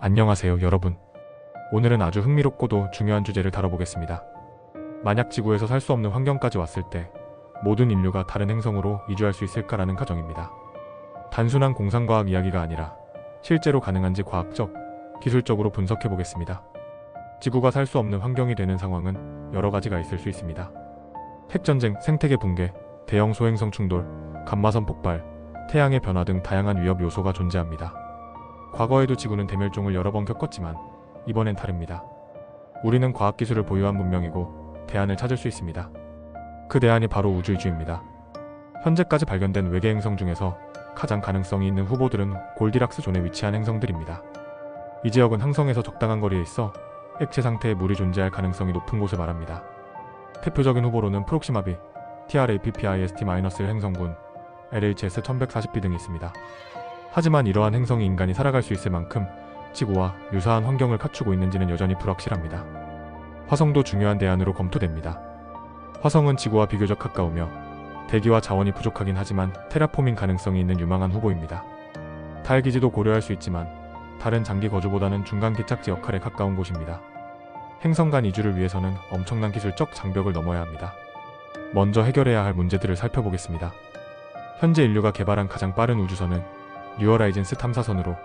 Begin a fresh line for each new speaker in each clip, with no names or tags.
안녕하세요, 여러분. 오늘은 아주 흥미롭고도 중요한 주제를 다뤄보겠습니다. 만약 지구에서 살 수 없는 환경까지 왔을 때 모든 인류가 다른 행성으로 이주할 수 있을까라는 가정입니다. 단순한 공상과학 이야기가 아니라 실제로 가능한지 과학적, 기술적으로 분석해보겠습니다. 지구가 살 수 없는 환경이 되는 상황은 여러 가지가 있을 수 있습니다. 핵전쟁, 생태계 붕괴, 대형 소행성 충돌, 감마선 폭발, 태양의 변화 등 다양한 위협 요소가 존재합니다. 과거에도 지구는 대멸종을 여러 번 겪었지만 이번엔 다릅니다. 우리는 과학기술을 보유한 문명이고 대안을 찾을 수 있습니다. 그 대안이 바로 우주 이주입니다. 현재까지 발견된 외계 행성 중에서 가장 가능성이 있는 후보들은 골디락스 존에 위치한 행성들입니다. 이 지역은 항성에서 적당한 거리에 있어 액체 상태의 물이 존재할 가능성이 높은 곳을 말합니다. 대표적인 후보로는 프록시마비, TRAPPIST-1 행성군, LHS 1140b 등이 있습니다. 하지만 이러한 행성이 인간이 살아갈 수 있을 만큼 지구와 유사한 환경을 갖추고 있는지는 여전히 불확실합니다. 화성도 중요한 대안으로 검토됩니다. 화성은 지구와 비교적 가까우며 대기와 자원이 부족하긴 하지만 테라포밍 가능성이 있는 유망한 후보입니다. 달 기지도 고려할 수 있지만 달은 장기 거주보다는 중간 기착지 역할에 가까운 곳입니다. 행성 간 이주를 위해서는 엄청난 기술적 장벽을 넘어야 합니다. 먼저 해결해야 할 문제들을 살펴보겠습니다. 현재 인류가 개발한 가장 빠른 우주선은 뉴어라이즌스 탐사선으로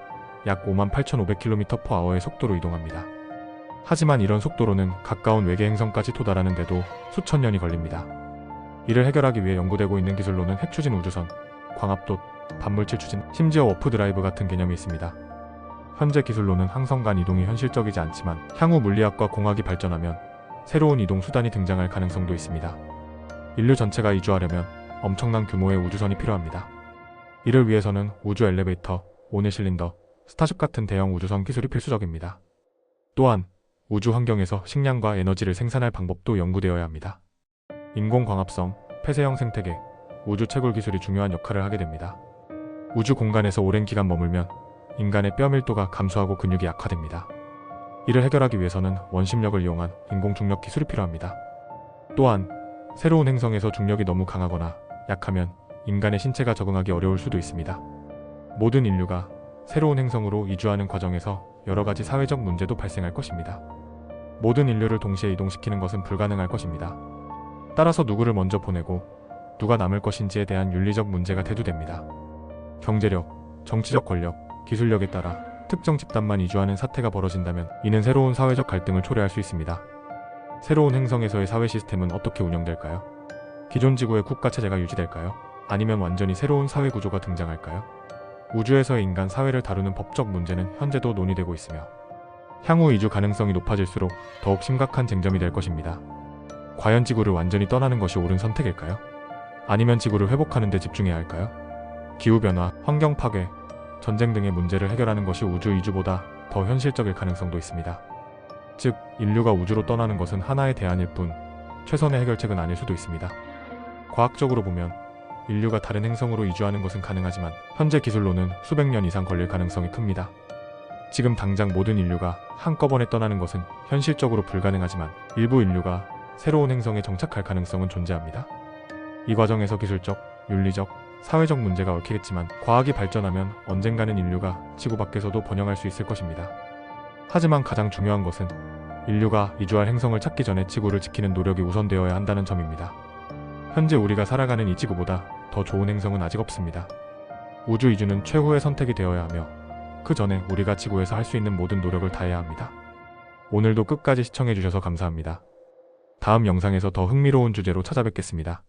약 58,500km/h의 속도로 이동합니다. 하지만 이런 속도로는 가까운 외계 행성까지 도달하는데도 수천 년이 걸립니다. 이를 해결하기 위해 연구되고 있는 기술로는 핵추진 우주선, 광합돛, 반물질 추진, 심지어 워프 드라이브 같은 개념이 있습니다. 현재 기술로는 항성 간 이동이 현실적이지 않지만 향후 물리학과 공학이 발전하면 새로운 이동 수단이 등장할 가능성도 있습니다. 인류 전체가 이주하려면 엄청난 규모의 우주선이 필요합니다. 이를 위해서는 우주 엘리베이터, 온의 실린더, 스타쉽 같은 대형 우주선 기술이 필수적입니다. 또한 우주 환경에서 식량과 에너지를 생산할 방법도 연구되어야 합니다. 인공광합성, 폐쇄형 생태계, 우주 채굴 기술이 중요한 역할을 하게 됩니다. 우주 공간에서 오랜 기간 머물면 인간의 뼈 밀도가 감소하고 근육이 약화됩니다. 이를 해결하기 위해서는 원심력을 이용한 인공중력 기술이 필요합니다. 또한 새로운 행성에서 중력이 너무 강하거나 약하면 인간의 신체가 적응하기 어려울 수도 있습니다. 모든 인류가 새로운 행성으로 이주하는 과정에서 여러 가지 사회적 문제도 발생할 것입니다. 모든 인류를 동시에 이동시키는 것은 불가능할 것입니다. 따라서 누구를 먼저 보내고 누가 남을 것인지에 대한 윤리적 문제가 대두됩니다. 경제력, 정치적 권력, 기술력에 따라 특정 집단만 이주하는 사태가 벌어진다면 이는 새로운 사회적 갈등을 초래할 수 있습니다. 새로운 행성에서의 사회 시스템은 어떻게 운영될까요? 기존 지구의 국가 체제가 유지될까요? 아니면 완전히 새로운 사회 구조가 등장할까요? 우주에서의 인간 사회를 다루는 법적 문제는 현재도 논의되고 있으며 향후 이주 가능성이 높아질수록 더욱 심각한 쟁점이 될 것입니다. 과연 지구를 완전히 떠나는 것이 옳은 선택일까요? 아니면 지구를 회복하는 데 집중해야 할까요? 기후변화, 환경 파괴, 전쟁 등의 문제를 해결하는 것이 우주 이주보다 더 현실적일 가능성도 있습니다. 즉, 인류가 우주로 떠나는 것은 하나의 대안일 뿐 최선의 해결책은 아닐 수도 있습니다. 과학적으로 보면 인류가 다른 행성으로 이주하는 것은 가능하지만 현재 기술로는 수백 년 이상 걸릴 가능성이 큽니다. 지금 당장 모든 인류가 한꺼번에 떠나는 것은 현실적으로 불가능하지만 일부 인류가 새로운 행성에 정착할 가능성은 존재합니다. 이 과정에서 기술적, 윤리적, 사회적 문제가 얽히겠지만 과학이 발전하면 언젠가는 인류가 지구 밖에서도 번영할 수 있을 것입니다. 하지만 가장 중요한 것은 인류가 이주할 행성을 찾기 전에 지구를 지키는 노력이 우선되어야 한다는 점입니다. 현재 우리가 살아가는 이 지구보다 더 좋은 행성은 아직 없습니다. 우주 이주는 최후의 선택이 되어야 하며 그 전에 우리가 지구에서 할 수 있는 모든 노력을 다해야 합니다. 오늘도 끝까지 시청해주셔서 감사합니다. 다음 영상에서 더 흥미로운 주제로 찾아뵙겠습니다.